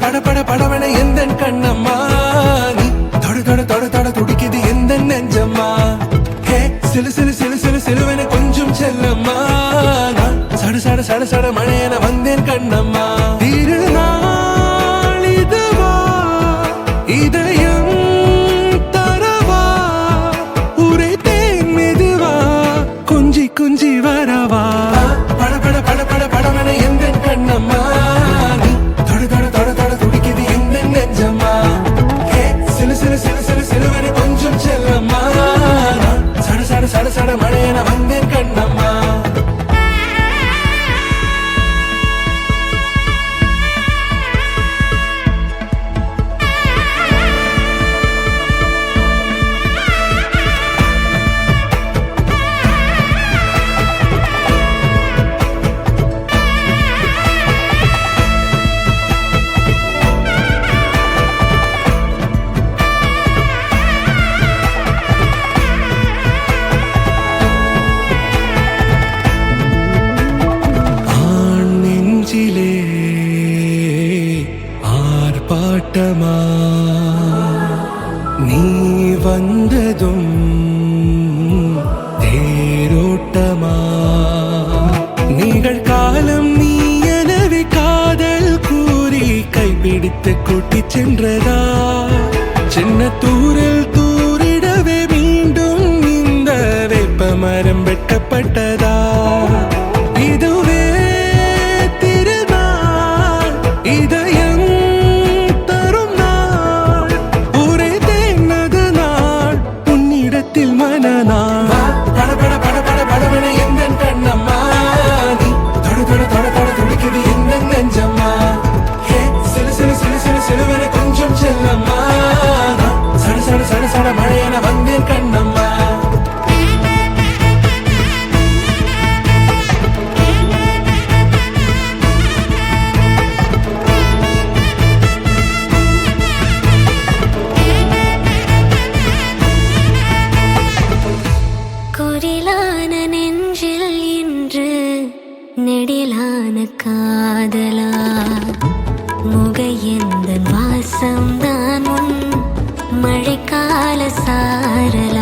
பட பட படவன எந்த கண்ணம்மா நீ தொட தொட தொட தொட துடிக்குது எந்த நெஞ்சம்மா ஹே சிலு சிலு சிலு சிலு சிலுவன கொஞ்சம் செல்லம்மா நான் சட சட சட சட மழையன வந்தேன் கண்ணம்மா திருநாள் இதுவா இதயம் தரவா உரைத்தேன் மெதுவா கொஞ்சி கொஞ்சி வரவா பட பட பட பட படவன எந்த கண்ணம்மா நீ தொட தொட தொட தொட துடிக்குது எந்த நெஞ்சம்மா ஹே சிலு சிலு சிலு சிலு சிலுவன கொஞ்சம் செல்லம்மா நான் சட சட சட சட மழையன வந்தேன் கண்ணம்மா ஆர்ப்பாட்டமா நீ வந்ததும் தேரோட்டமா நிகழ்காலம் நீ எனவே காதல் கூறி கைப்பிடித்து கூட்டிச் சென்றதா சின்ன தூரல் தூரிடவே மீண்டும் இந்த வேப்ப மரம் வெட்டப்பட்டதா இதுவே திருநாள் இதயம் தரும் நாள் ஒரே தேனது நாள் உன்னிடத்தில் மனநாள் பட பட பட பட படவன எந்த கண்ணம்மா நீ தொட தொட தொட தொட துடிக்குது எந்த நெஞ்சம்மா ஹே சிலு சிலு சிலு சிலு சிலுவன கொஞ்சம் செல்லம்மா சட சட சட சட மழையன வந்தேன் கண்ணம்மா குரிலான நெஞ்சில் இன்று நெடிலான காதலா முகையெந்த வாசம்தான் உன் மழைக்கால சாரலா